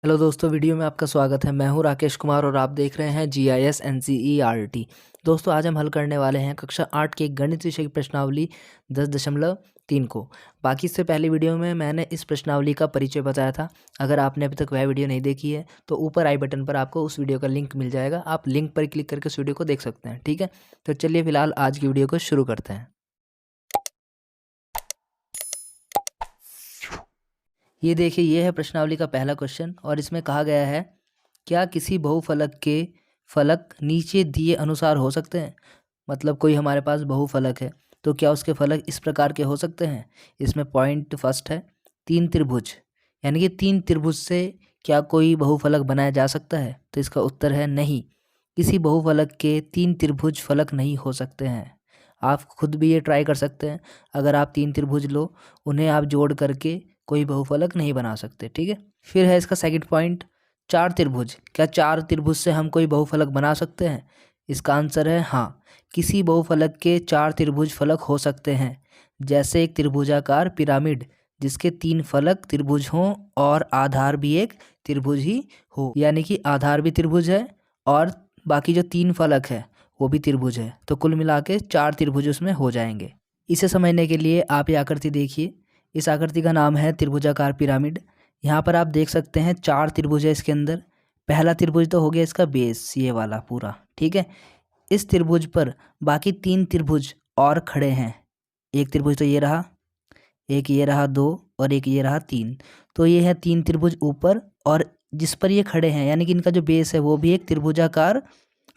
Hello दोस्तों, video में आपका स्वागत है। मैं हूं राकेश कुमार और आप देख रहे हैं GIS NCERT। दोस्तों, आज हम हल करने वाले हैं कक्षा 8 के गणित विषय की प्रश्नावली 10.3 को। बाकी इससे पहले वीडियो में मैंने इस प्रश्नावली का परिचय बताया था। अगर आपने अभी तक वह वीडियो नहीं देखी है तो ऊपर आई बटन पर आपको उस वीडियो का लिंक मिल जाएगा। आप लिंक पर क्लिक करके उस वीडियो को देख सकते हैं। ठीक है, तो चलिए फिलहाल आज की वीडियो को शुरू करते हैं। ये देखिए, ये है प्रश्नावली का पहला क्वेश्चन और इसमें कहा गया है, क्या किसी बहुफलक के फलक नीचे दिए अनुसार हो सकते हैं। मतलब कोई हमारे पास बहुफलक है तो क्या उसके फलक इस प्रकार के हो सकते हैं। इसमें पॉइंट फर्स्ट है, तीन त्रिभुज, यानी कि तीन त्रिभुज से क्या कोई बहुफलक बनाया जा सकता है। तो इसका उत्तर है नहीं, किसी बहुफलक के तीन त्रिभुज फलक नहीं हो सकते हैं। आप खुद भी ये ट्राई कर सकते हैं। अगर आप तीन त्रिभुज लो, उन्हें आप जोड़ करके कोई बहुफलक नहीं बना सकते। ठीक है, फिर है इसका सेकंड पॉइंट, चार त्रिभुज, क्या चार त्रिभुज से हम कोई बहुफलक बना सकते हैं। इसका आंसर है हाँ, किसी बहुफलक के चार त्रिभुज फलक हो सकते हैं। जैसे एक त्रिभुजाकार पिरामिड जिसके तीन फलक त्रिभुज हों और आधार भी एक त्रिभुज ही हो, यानी कि आधार भी त्रिभुज है और बाकी जो तीन फलक है वो भी त्रिभुज है। तो कुल मिला के चार त्रिभुज उसमें हो जाएंगे। इसे समझने के लिए आप ये आकृति देखिए। इस आकृति का नाम है त्रिभुजाकार पिरामिड। यहाँ पर आप देख सकते हैं चार त्रिभुज है इसके अंदर। पहला त्रिभुज तो हो गया इसका बेस, ये वाला पूरा। ठीक है, इस त्रिभुज पर बाकी तीन त्रिभुज और खड़े हैं। एक त्रिभुज तो ये रहा, एक ये रहा दो, और एक ये रहा तीन। तो ये है तीन त्रिभुज ऊपर, और जिस पर ये खड़े हैं यानी कि इनका जो बेस है वो भी एक त्रिभुजाकार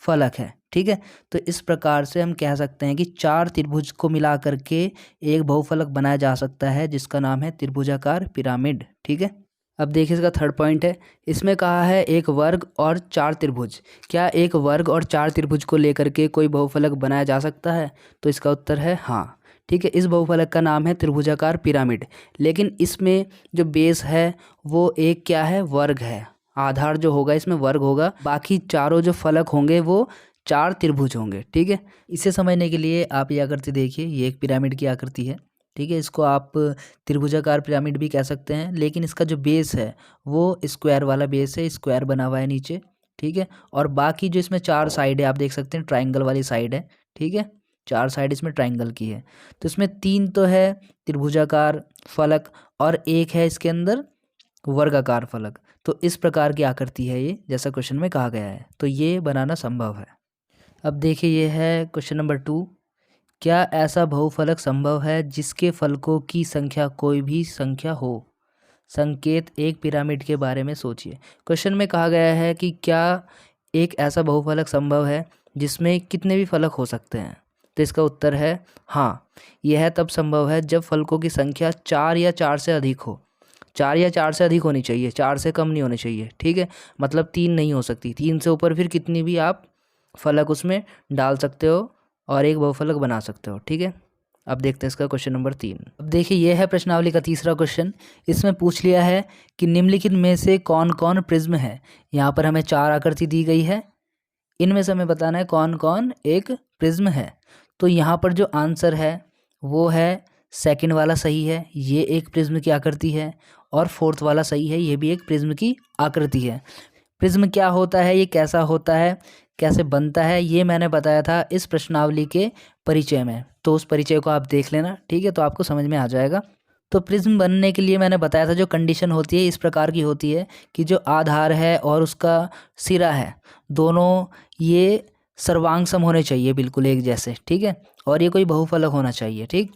फलक है। ठीक है, तो इस प्रकार से हम कह सकते हैं कि चार त्रिभुज को मिला करके एक बहुफलक बनाया जा सकता है जिसका नाम है त्रिभुजाकार पिरामिड। ठीक है, अब देखिए इसका थर्ड पॉइंट है। इसमें कहा है एक वर्ग और चार त्रिभुज, क्या एक वर्ग और चार त्रिभुज को लेकर के कोई बहुफलक बनाया जा सकता है। तो इसका उत्तर है हाँ। ठीक है, इस बहुफलक का नाम है त्रिभुजाकार पिरामिड, लेकिन इसमें जो बेस है वो एक क्या है, वर्ग है। आधार जो होगा इसमें वर्ग होगा, बाकी चारों जो फलक होंगे वो चार त्रिभुज होंगे। ठीक है, इसे समझने के लिए आप ये आकृति देखिए, ये एक पिरामिड की आकृति है। ठीक है, इसको आप त्रिभुजाकार पिरामिड भी कह सकते हैं, लेकिन इसका जो बेस है वो स्क्वायर वाला बेस है, स्क्वायर बना हुआ है नीचे। ठीक है, और बाकी जो इसमें चार साइड है आप देख सकते हैं, ट्राइंगल वाली साइड है। ठीक है, चार साइड इसमें ट्राइंगल की है। तो इसमें तीन तो है त्रिभुजाकार फलक और एक है इसके अंदर वर्गाकार फलक। तो इस प्रकार की आकृति है ये, जैसा क्वेश्चन में कहा गया है। तो ये बनाना संभव है। अब देखिए, ये है क्वेश्चन नंबर 2, क्या ऐसा बहुफलक संभव है जिसके फलकों की संख्या कोई भी संख्या हो। संकेत एक पिरामिड के बारे में सोचिए। क्वेश्चन में कहा गया है कि क्या एक ऐसा बहुफलक संभव है जिसमें कितने भी फलक हो सकते हैं। तो इसका उत्तर है हाँ, यह तब संभव है जब फलकों की संख्या चार या चार से अधिक हो। चार या चार से अधिक होनी चाहिए, चार से कम नहीं होनी चाहिए। ठीक है, मतलब तीन नहीं हो सकती, तीन से ऊपर फिर कितनी भी आप फलक उसमें डाल सकते हो और एक बहुफलक बना सकते हो। ठीक है, अब देखते हैं इसका क्वेश्चन नंबर 3। अब देखिए, यह है प्रश्नावली का तीसरा क्वेश्चन। इसमें पूछ लिया है कि निम्नलिखित में से कौन कौन प्रिज्म है। यहाँ पर हमें चार आकृति दी गई है, इनमें से हमें बताना है कौन कौन एक प्रिज्म है। तो यहाँ पर जो आंसर है वो है सेकंड वाला सही है, ये एक प्रिज्म की आकृति है, और फोर्थ वाला सही है, ये भी एक प्रिज्म की आकृति है। प्रिज्म क्या होता है, ये कैसा होता है, कैसे बनता है, ये मैंने बताया था इस प्रश्नावली के परिचय में। तो उस परिचय को आप देख लेना। ठीक है, तो आपको समझ में आ जाएगा। तो प्रिज्म बनने के लिए मैंने बताया था जो कंडीशन होती है इस प्रकार की होती है कि जो आधार है और उसका सिरा है दोनों ये सर्वांग सम होने चाहिए, बिल्कुल एक जैसे। ठीक है, और ये कोई बहुफलक होना चाहिए। ठीक,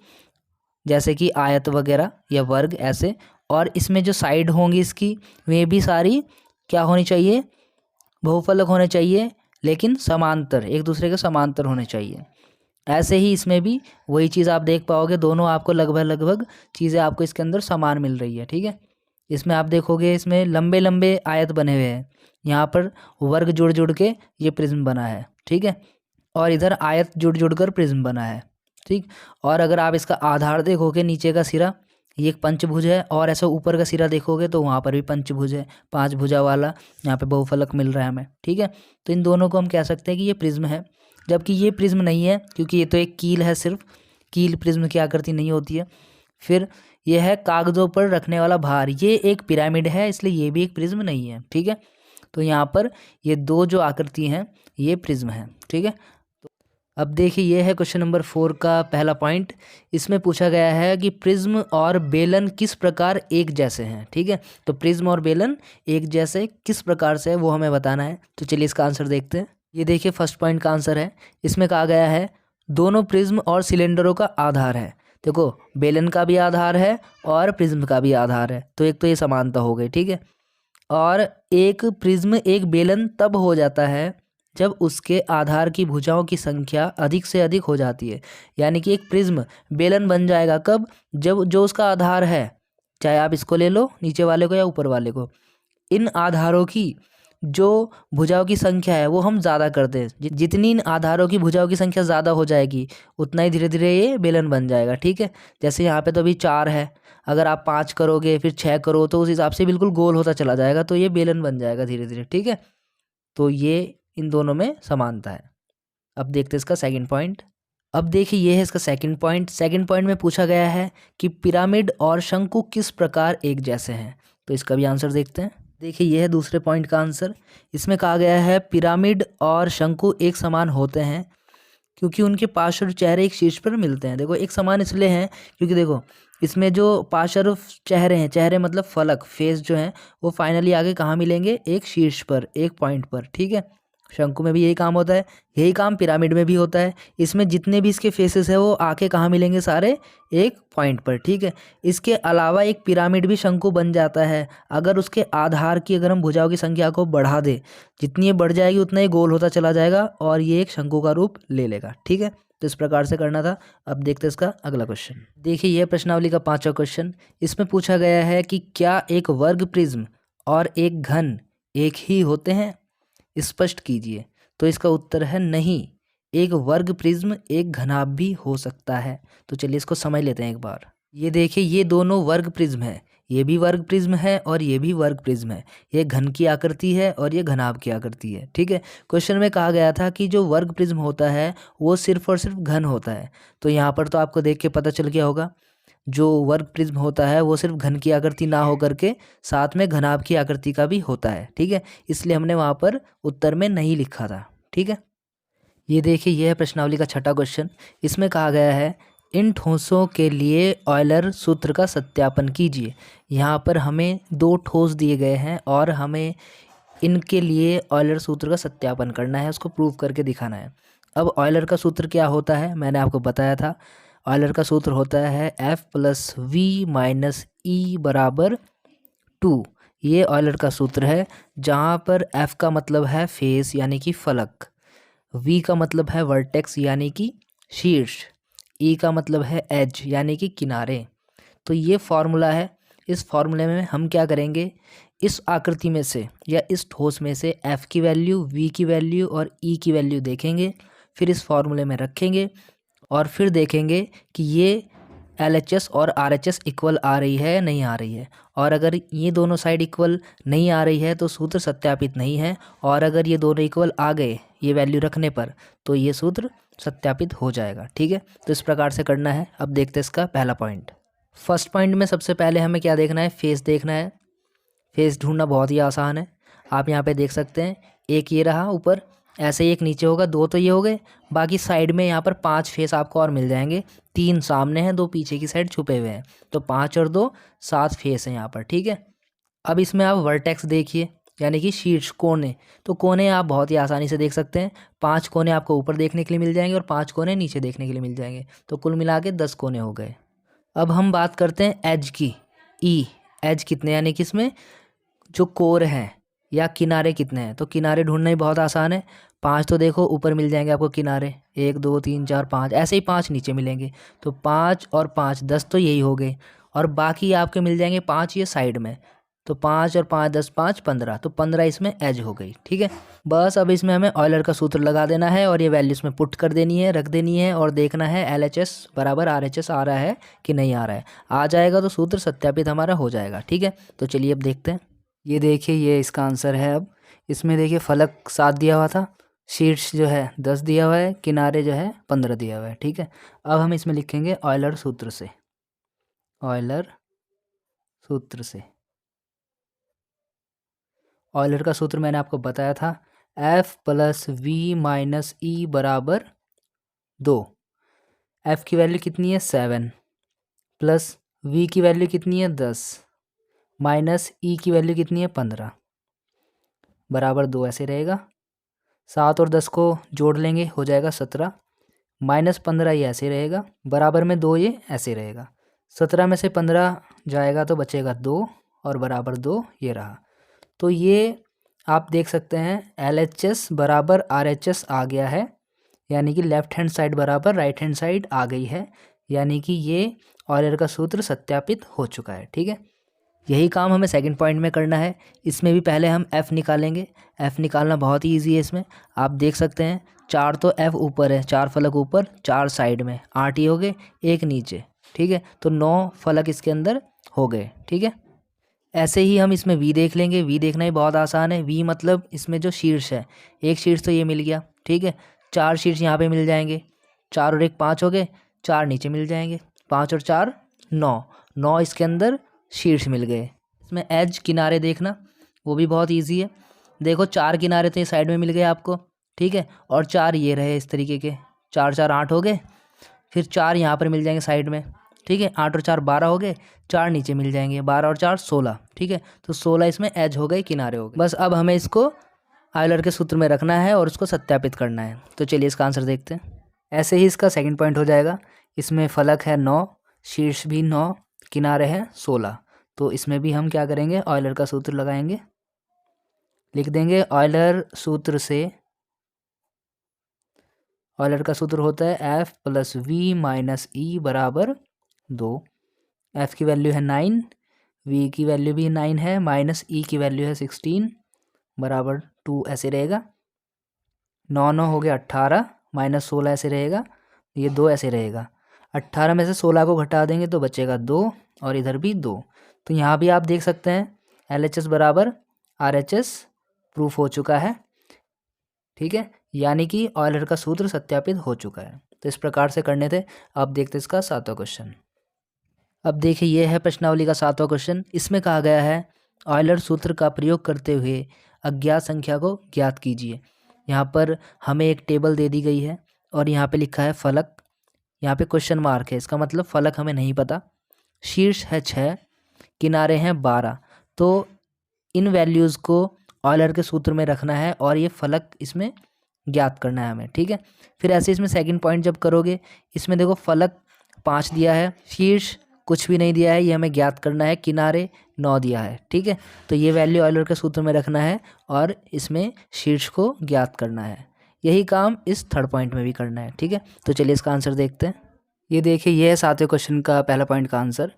जैसे कि आयत वगैरह या वर्ग ऐसे। और इसमें जो साइड होंगी इसकी वे भी सारी क्या होनी चाहिए, बहुफलक होने चाहिए, लेकिन समांतर, एक दूसरे के समांतर होने चाहिए। ऐसे ही इसमें भी वही चीज़ आप देख पाओगे, दोनों आपको लगभग लगभग चीज़ें आपको इसके अंदर समान मिल रही है। ठीक है, इसमें आप देखोगे इसमें लंबे लंबे आयत बने हुए हैं, यहाँ पर वर्ग जुड़ जुड़ के ये प्रिज्म बना है। ठीक है, और इधर आयत जुड़ जुड़ कर प्रिज्म बना है। ठीक, और अगर आप इसका आधार देखोगे नीचे का सिरा, ये एक पंचभुज है, और ऐसा ऊपर का सिरा देखोगे तो वहाँ पर भी पंचभुज है, पांच भुजा वाला यहाँ पे बहुफलक मिल रहा है हमें। ठीक है, तो इन दोनों को हम कह सकते हैं कि ये प्रिज्म है, जबकि ये प्रिज्म नहीं है क्योंकि ये तो एक कील है, सिर्फ कील प्रिज्म की आकृति नहीं होती है। फिर ये है कागज़ों पर रखने वाला भार, ये एक पिरामिड है, इसलिए ये भी एक प्रिज्म नहीं है। ठीक है, तो यहाँ पर ये दो जो आकृति हैं ये प्रिज्म है। ठीक है, अब देखिए ये है क्वेश्चन नंबर 4 का पहला पॉइंट। इसमें पूछा गया है कि प्रिज्म और बेलन किस प्रकार एक जैसे हैं। ठीक है, तो प्रिज्म और बेलन एक जैसे किस प्रकार से है वो हमें बताना है। तो चलिए इसका आंसर देखते हैं। ये देखिए फर्स्ट पॉइंट का आंसर है। इसमें कहा गया है दोनों प्रिज्म और सिलेंडरों का आधार है। देखो बेलन का भी आधार है और प्रिज्म का भी आधार है, तो एक तो ये समानता हो गई। ठीक है, और एक प्रिज्म एक बेलन तब हो जाता है जब उसके आधार की भुजाओं की संख्या अधिक से अधिक हो जाती है। यानी कि एक प्रिज्म बेलन बन जाएगा कब, जब जो उसका आधार है, चाहे आप इसको ले लो नीचे वाले को या ऊपर वाले को, इन आधारों की जो भुजाओं की संख्या है वो हम ज़्यादा कर दें। जितनी इन आधारों की भुजाओं की संख्या ज़्यादा हो जाएगी उतना ही धीरे धीरे ये बेलन बन जाएगा। ठीक है, जैसे यहाँ पे तो अभी 4 है, अगर आप 5 करोगे फिर 6 करो तो उस हिसाब से बिल्कुल गोल होता चला जाएगा, तो ये बेलन बन जाएगा धीरे धीरे। ठीक है, तो ये इन दोनों में समानता है। अब देखते हैं इसका सेकंड पॉइंट। अब देखिए ये है इसका सेकंड पॉइंट। सेकंड पॉइंट में पूछा गया है कि पिरामिड और शंकु किस प्रकार एक जैसे हैं। तो इसका भी आंसर देखते हैं। देखिए ये है दूसरे पॉइंट का आंसर। इसमें कहा गया है पिरामिड और शंकु एक समान होते हैं क्योंकि उनके पार्श्व चेहरे एक शीर्ष पर मिलते हैं। देखो एक समान इसलिए हैं क्योंकि देखो इसमें जो पार्श्व चेहरे हैं, चेहरे मतलब फलक, फेस जो हैं वो फाइनली आगे कहाँ मिलेंगे, एक शीर्ष पर, एक पॉइंट पर। ठीक है, शंकु में भी यही काम होता है, यही काम पिरामिड में भी होता है। इसमें जितने भी इसके फेसेस है वो आके कहाँ मिलेंगे, सारे एक पॉइंट पर। ठीक है, इसके अलावा एक पिरामिड भी शंकु बन जाता है अगर उसके आधार की, अगर हम भुजाओं की संख्या को बढ़ा दे, जितनी ये बढ़ जाएगी उतना ही गोल होता चला जाएगा और ये एक शंकु का रूप ले लेगा। ठीक है, तो इस प्रकार से करना था। अब देखते हैं इसका अगला क्वेश्चन। देखिए यह प्रश्नावली का 5वां क्वेश्चन। इसमें पूछा गया है कि क्या एक वर्ग प्रिज्म और एक घन एक ही होते हैं, स्पष्ट कीजिए। तो इसका उत्तर है नहीं, एक वर्ग प्रिज्म एक घनाभ भी हो सकता है। तो चलिए इसको समझ लेते हैं एक बार। ये देखिए ये दोनों वर्ग प्रिज्म है, ये भी वर्ग प्रिज्म है और ये भी वर्ग प्रिज्म है। ये घन की आकृति है और ये घनाभ की आकृति है। ठीक है, क्वेश्चन में कहा गया था कि जो वर्ग प्रिज्म होता है वो सिर्फ और सिर्फ घन होता है। तो यहाँ पर तो आपको देख के पता चल गया होगा, जो वर्ग प्रिज्म होता है वो सिर्फ घन की आकृति ना होकर के साथ में घनाभ की आकृति का भी होता है। ठीक है, इसलिए हमने वहाँ पर उत्तर में नहीं लिखा था। ठीक है, ये देखिए यह है प्रश्नावली का 6वां क्वेश्चन। इसमें कहा गया है इन ठोसों के लिए ऑयलर सूत्र का सत्यापन कीजिए। यहाँ पर हमें 2 ठोस दिए गए हैं और हमें इनके लिए ऑयलर सूत्र का सत्यापन करना है, उसको प्रूव करके दिखाना है। अब ऑयलर का सूत्र क्या होता है, मैंने आपको बताया था। ऑयलर का सूत्र होता है F+V - E = 2। ये ऑयलर का सूत्र है, जहाँ पर F का मतलब है फेस यानी कि फलक, V का मतलब है वर्टेक्स यानी कि शीर्ष, E का मतलब है एज यानी कि किनारे। तो ये फॉर्मूला है। इस फॉर्मूले में हम क्या करेंगे, इस आकृति में से या इस ठोस में से F की वैल्यू, V की वैल्यू और E की वैल्यू देखेंगे, फिर इस फॉर्मूले में रखेंगे और फिर देखेंगे कि ये LHS और RHS इक्वल आ रही है या नहीं आ रही है। और अगर ये दोनों साइड इक्वल नहीं आ रही है तो सूत्र सत्यापित नहीं है, और अगर ये दोनों इक्वल आ गए ये वैल्यू रखने पर तो ये सूत्र सत्यापित हो जाएगा। ठीक है, तो इस प्रकार से करना है। अब देखते हैं इसका पहला पॉइंट। फर्स्ट पॉइंट में सबसे पहले हमें क्या देखना है, फेस देखना है। फेस ढूंढना बहुत ही आसान है। आप यहाँ पे देख सकते हैं, एक ये रहा ऊपर, ऐसे ही एक नीचे होगा, 2 तो ये हो गए, बाकी साइड में यहाँ पर 5 फेस आपको और मिल जाएंगे। 3 सामने हैं, 2 पीछे की साइड छुपे हुए हैं, तो 5 और 2 7 फेस हैं यहाँ पर। ठीक है, अब इसमें आप वर्टेक्स देखिए यानी कि शीर्ष, कोने। तो कोने आप बहुत ही आसानी से देख सकते हैं। 5 कोने आपको ऊपर देखने के लिए मिल जाएंगे और 5 कोने नीचे देखने के लिए मिल जाएंगे, तो कुल मिला के 10 कोने हो गए। अब हम बात करते हैं एज की। एज कितने, यानी कि इसमें जो कोर हैं या किनारे कितने हैं। तो किनारे ढूंढना ही बहुत आसान है। 5 तो देखो ऊपर मिल जाएंगे आपको किनारे, 1 2 3 4 5, ऐसे ही 5 नीचे मिलेंगे। तो 5 और 5 10 तो यही हो गए, और बाकी आपके मिल जाएंगे 5 ये साइड में। तो 5 और 5 10 5 15, तो 15 इसमें एज हो गई। ठीक है, बस अब इसमें हमें ऑयलर का सूत्र लगा देना है और ये वैल्यू इसमें पुट कर देनी है, रख देनी है, और देखना है LHS = RHS आ रहा है कि नहीं आ रहा है। आ जाएगा तो सूत्र सत्यापित हमारा हो जाएगा। ठीक है, तो चलिए अब देखते हैं। ये देखिए ये इसका आंसर है। अब इसमें देखिए फलक 7 दिया हुआ था, शीर्ष जो है 10 दिया हुआ है, किनारे जो है 15 दिया हुआ है। ठीक है, अब हम इसमें लिखेंगे ऑयलर सूत्र से, ऑयलर सूत्र से। ऑयलर का सूत्र मैंने आपको बताया था, F प्लस वी माइनस ई बराबर 2। F की वैल्यू कितनी है 7, प्लस V की वैल्यू कितनी है 10, माइनस E की वैल्यू कितनी है 15, बराबर 2 ऐसे रहेगा। 7 और 10 को जोड़ लेंगे, हो जाएगा 17, माइनस 15 ये ऐसे रहेगा, बराबर में 2 ये ऐसे रहेगा। 17 में से 15 जाएगा तो बचेगा 2 और बराबर 2 ये रहा। तो ये आप देख सकते हैं LHS बराबर RHS आ गया है, यानी कि लेफ्ट हैंड साइड बराबर राइट हैंड साइड आ गई है, यानी कि ये ऑयलर का सूत्र सत्यापित हो चुका है। ठीक है, यही काम हमें सेकंड पॉइंट में करना है। इसमें भी पहले हम F निकालेंगे। F निकालना बहुत ही ईजी है। इसमें आप देख सकते हैं 4 तो F ऊपर है, 4 फलक ऊपर 4 साइड में, 8 ही हो गए, 1 नीचे। ठीक है, तो 9 फलक इसके अंदर हो गए। ठीक है, ऐसे ही हम इसमें V देख लेंगे। V देखना ही बहुत आसान है। V मतलब इसमें जो शीर्ष है, एक शीर्ष तो ये मिल गया। ठीक है, 4 शीर्ष यहाँ पे मिल जाएंगे, 4 और 1 5 हो गए, 4 नीचे मिल जाएंगे, 5 और 4 9, 9 इसके अंदर शीर्ष मिल गए। इसमें एज किनारे देखना, वो भी बहुत इजी है। देखो 4 किनारे तो ये साइड में मिल गए आपको। ठीक है, और 4 ये रहे इस तरीके के, 4 4 8 हो गए, फिर 4 यहाँ पर मिल जाएंगे साइड में। ठीक है, 8 और 4 12 हो गए, 4 नीचे मिल जाएंगे, 12 और 4 16। ठीक है, तो 16 इसमें एज हो गए, किनारे हो गए। बस अब हमें इसको ऑयलर के सूत्र में रखना है और उसको सत्यापित करना है। तो चलिए इसका आंसर देखते हैं। ऐसे ही इसका सेकंड पॉइंट हो जाएगा। इसमें फलक है 9, शीर्ष भी 9, किनारे हैं 16। तो इसमें भी हम क्या करेंगे, ऑयलर का सूत्र लगाएंगे। लिख देंगे ऑयलर सूत्र से, ऑयलर का सूत्र होता है F प्लस वी माइनस ई बराबर 2। F की वैल्यू है 9, V की वैल्यू भी 9 है, माइनस E की वैल्यू है 16 बराबर 2 ऐसे रहेगा। 9 9 हो गया 18, माइनस 16 ऐसे रहेगा, ये 2 ऐसे रहेगा। 18 में से 16 को घटा देंगे तो बचेगा 2 और इधर भी 2। तो यहाँ भी आप देख सकते हैं LHS बराबर RHS प्रूफ हो चुका है। ठीक है, यानी कि ऑयलर का सूत्र सत्यापित हो चुका है। तो इस प्रकार से करने थे। अब देखते हैं इसका 7वां क्वेश्चन। अब देखिए ये है प्रश्नावली का 7वां क्वेश्चन। इसमें कहा गया है ऑयलर सूत्र का प्रयोग करते हुए अज्ञात संख्या को ज्ञात कीजिए। यहाँ पर हमें एक टेबल दे दी गई है और यहाँ पे लिखा है फलक, यहाँ पे क्वेश्चन मार्क है, इसका मतलब फलक हमें नहीं पता। शीर्ष है 6, किनारे हैं 12। तो इन वैल्यूज़ को ऑयलर के सूत्र में रखना है और ये फलक इसमें ज्ञात करना है हमें। ठीक है, फिर ऐसे इसमें सेकंड पॉइंट जब करोगे, इसमें देखो फलक 5 दिया है, शीर्ष कुछ भी नहीं दिया है, ये हमें ज्ञात करना है, किनारे 9 दिया है। ठीक है, तो ये वैल्यू ऑयलर के सूत्र में रखना है और इसमें शीर्ष को ज्ञात करना है। यही काम इस थर्ड पॉइंट में भी करना है। ठीक है, तो चलिए इसका आंसर देखते हैं। ये देखिए ये है 7वें क्वेश्चन का पहला पॉइंट का आंसर।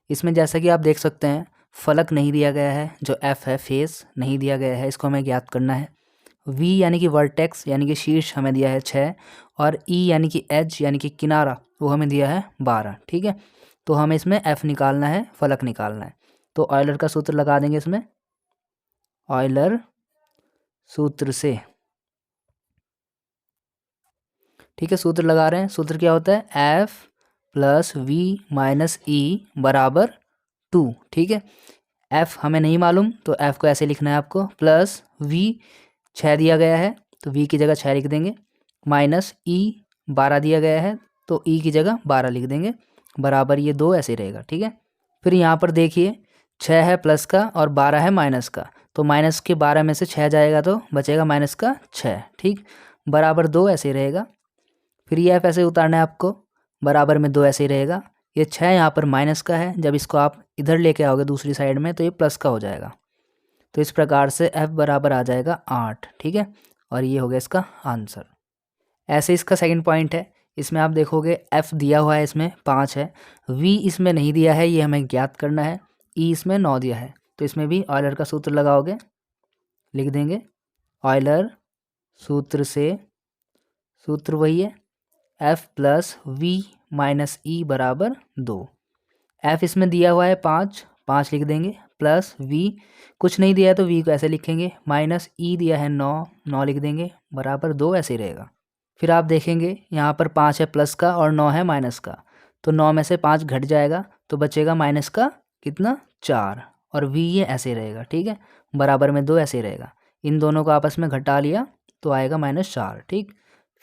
इसमें जैसा कि आप देख सकते हैं फलक नहीं दिया गया है, जो F है फेस नहीं दिया गया है, इसको हमें ज्ञात करना है। V यानी कि वर्टेक्स यानी कि शीर्ष हमें दिया है 6 और E यानी कि एज यानी कि किनारा वो हमें दिया है 12। ठीक है, तो हमें इसमें F निकालना है, फलक निकालना है। तो ऑयलर का सूत्र लगा देंगे इसमें, ऑयलर सूत्र से। ठीक है, सूत्र लगा रहे हैं। सूत्र क्या होता है F प्लस वी माइनस ई बराबर 2। ठीक है, F हमें नहीं मालूम तो F को ऐसे लिखना है आपको, प्लस V 6 दिया गया है तो V की जगह 6 लिख देंगे, माइनस E 12 दिया गया है तो E की जगह 12 लिख देंगे, बराबर ये 2 ऐसे रहेगा। ठीक है, फिर यहाँ पर देखिए 6 है प्लस का और 12 है माइनस का, तो माइनस के 12 में से 6 जाएगा तो बचेगा माइनस का 6। ठीक, बराबर 2 ऐसे रहेगा। फिर ये F ऐसे उतारना है आपको, बराबर में 2 ऐसे ही रहेगा। ये 6 यहाँ पर माइनस का है, जब इसको आप इधर लेके आओगे दूसरी साइड में तो ये प्लस का हो जाएगा। तो इस प्रकार से F बराबर आ जाएगा 8। ठीक है, और ये हो गया इसका आंसर। ऐसे इसका सेकंड पॉइंट है। इसमें आप देखोगे F दिया हुआ है, इसमें 5 है, V इसमें नहीं दिया है, ये हमें ज्ञात करना है, E इसमें 9 दिया है। तो इसमें भी ऑयलर का सूत्र लगाओगे, लिख देंगे ऑयलर सूत्र से, सूत्र वही है F प्लस वी माइनस ई बराबर 2। F इसमें दिया हुआ है 5, 5 लिख देंगे, प्लस V कुछ नहीं दिया है तो V को ऐसे लिखेंगे, माइनस E दिया है 9, 9 लिख देंगे, बराबर 2 ऐसे ही रहेगा। फिर आप देखेंगे यहाँ पर 5 है प्लस का और 9 है माइनस का, तो 9 में से 5 घट जाएगा तो बचेगा माइनस का कितना 4 और v ये ऐसे रहेगा, ठीक है, बराबर में 2 ऐसे रहेगा। इन दोनों को आपस में घटा लिया तो आएगा -4, ठीक।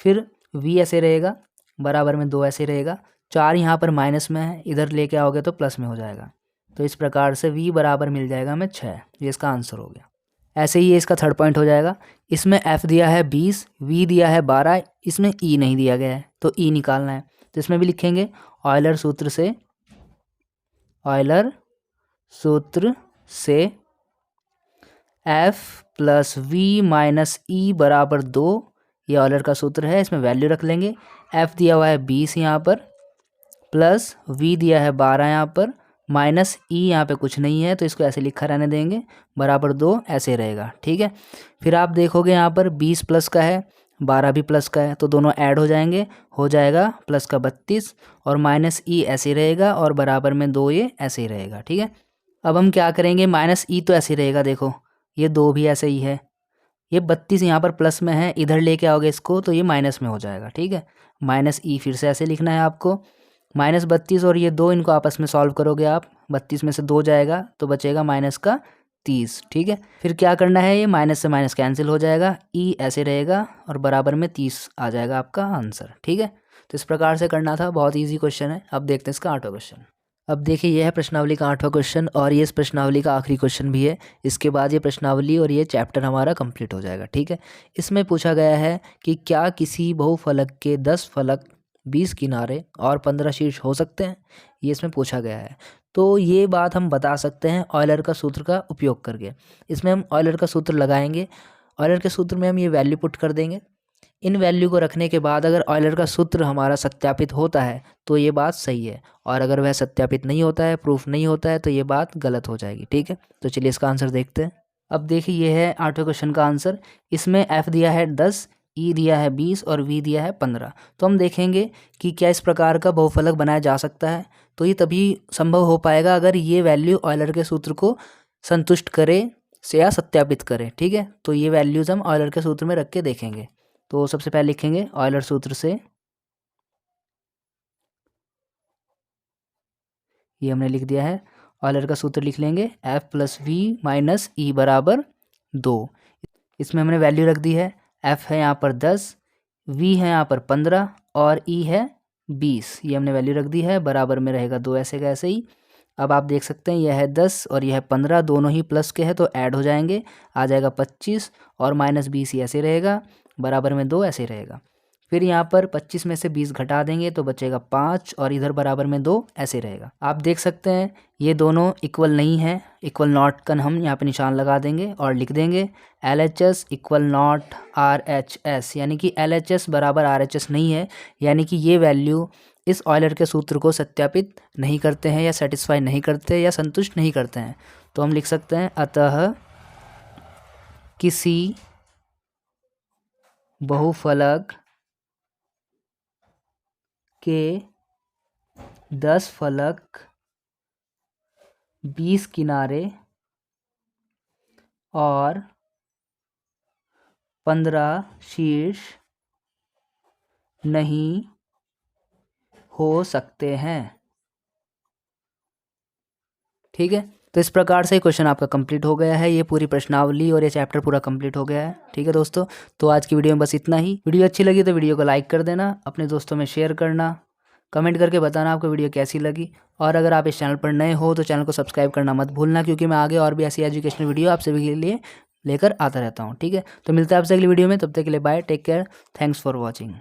फिर v ऐसे रहेगा, बराबर में 2 ऐसे रहेगा। 4 यहाँ पर माइनस में है, इधर लेके आओगे तो प्लस में हो जाएगा। तो इस प्रकार से v बराबर मिल जाएगा हमें 6। ये इसका आंसर हो गया। ऐसे ही ये इसका थर्ड पॉइंट हो जाएगा। इसमें f दिया है 20, v दिया है 12, इसमें e नहीं दिया गया है तो e निकालना है। तो इसमें भी लिखेंगे ऑयलर सूत्र से f प्लस v माइनस ई बराबर 2, ये ऑयलर का सूत्र है। इसमें वैल्यू रख लेंगे। f दिया हुआ है 20 यहाँ पर, प्लस v दिया है 12 यहाँ पर, माइनस ई यहाँ पे कुछ नहीं है तो इसको ऐसे लिखा रहने देंगे, बराबर 2 ऐसे रहेगा, ठीक है। फिर आप देखोगे यहाँ पर 20 प्लस का है, 12 भी प्लस का है, तो दोनों ऐड हो जाएंगे, हो जाएगा प्लस का 32 और माइनस ई ऐसे रहेगा और बराबर में 2 ये ऐसे ही रहेगा, ठीक है। अब हम क्या करेंगे, माइनस ई तो ऐसे रहेगा, देखो ये 2 भी ऐसे ही है, ये 32 यहाँ पर प्लस में है, इधर लेके आओगे इसको तो ये माइनस में हो जाएगा, ठीक है। माइनस ई फिर से ऐसे लिखना है आपको, -32 और ये 2 इनको आपस में सॉल्व करोगे आप, 32 में से 2 जाएगा तो बचेगा -30, ठीक है। फिर क्या करना है, ये माइनस से माइनस कैंसिल हो जाएगा, ई ऐसे रहेगा और बराबर में 30 आ जाएगा आपका आंसर, ठीक है। तो इस प्रकार से करना था, बहुत ईजी क्वेश्चन है। अब देखते हैं इसका 8वां क्वेश्चन। अब देखिए यह है प्रश्नावली का 8वां क्वेश्चन और ये इस प्रश्नावली का आखिरी क्वेश्चन भी है। इसके बाद ये प्रश्नावली और ये चैप्टर हमारा कंप्लीट हो जाएगा, ठीक है। इसमें पूछा गया है कि क्या किसी बहुफलक के 10 फलक 20 किनारे और 15 शीर्ष हो सकते हैं, ये इसमें पूछा गया है। तो ये बात हम बता सकते हैं ऑयलर का सूत्र का उपयोग करके। इसमें हम ऑयलर का सूत्र लगाएंगे, ऑयलर के सूत्र में हम ये वैल्यू पुट कर देंगे। इन वैल्यू को रखने के बाद अगर ऑयलर का सूत्र हमारा सत्यापित होता है तो ये बात सही है, और अगर वह सत्यापित नहीं होता है, प्रूफ नहीं होता है, तो ये बात गलत हो जाएगी, ठीक है। तो चलिए इसका आंसर देखते हैं। अब देखिए ये है 8वें क्वेश्चन का आंसर। इसमें f दिया है 10, ई दिया है 20 और v दिया है 15। तो हम देखेंगे कि क्या इस प्रकार का बहुफलक बनाया जा सकता है। तो ये तभी संभव हो पाएगा अगर ये वैल्यू ऑयलर के सूत्र को संतुष्ट करे से या सत्यापित करे, ठीक है। तो ये वैल्यूज हम ऑयलर के सूत्र में रख के देखेंगे। तो सबसे पहले लिखेंगे ऑयलर सूत्र से, ये हमने लिख दिया है। ऑयलर का सूत्र लिख लेंगे f प्लस वी माइनस ई बराबर 2। इसमें हमने वैल्यू रख दी है, f है यहाँ पर 10, v है यहाँ पर 15 और e है 20। ये हमने वैल्यू रख दी है, बराबर में रहेगा 2 ऐसे का ऐसे ही। अब आप देख सकते हैं यह है 10 और यह है 15, दोनों ही प्लस के हैं तो ऐड हो जाएंगे, आ जाएगा 25 और -20 ऐसे रहेगा, बराबर में 2 ऐसे रहेगा। फिर यहाँ पर 25 में से 20 घटा देंगे तो बचेगा 5 और इधर बराबर में 2 ऐसे रहेगा। आप देख सकते हैं ये दोनों इक्वल नहीं है, इक्वल नॉट का हम यहाँ पे निशान लगा देंगे और लिख देंगे LHS इक्वल नॉट RHS, यानी कि LHS बराबर RHS नहीं है, यानी कि ये वैल्यू इस ऑयलर के सूत्र को सत्यापित नहीं करते हैं या सेटिस्फाई नहीं करते या संतुष्ट नहीं करते हैं। तो हम लिख सकते हैं अतः किसी बहुफलक के 10 फलक 20 किनारे और 15 शीर्ष नहीं हो सकते हैं, ठीक है। तो इस प्रकार से क्वेश्चन आपका कंप्लीट हो गया है, ये पूरी प्रश्नावली और ये चैप्टर पूरा कंप्लीट हो गया है, ठीक है दोस्तों। तो आज की वीडियो में बस इतना ही। वीडियो अच्छी लगी तो वीडियो को लाइक कर देना, अपने दोस्तों में शेयर करना, कमेंट करके बताना आपको वीडियो कैसी लगी, और अगर आप इस चैनल पर नए हो तो चैनल को सब्सक्राइब करना मत भूलना, क्योंकि मैं आगे और भी ऐसी एजुकेशनल वीडियो आप सभी के लिए लेकर आता रहता हूँ, ठीक है। तो मिलता है आपसे अगली वीडियो में, तब तक के लिए bye, take care, thanks for watching.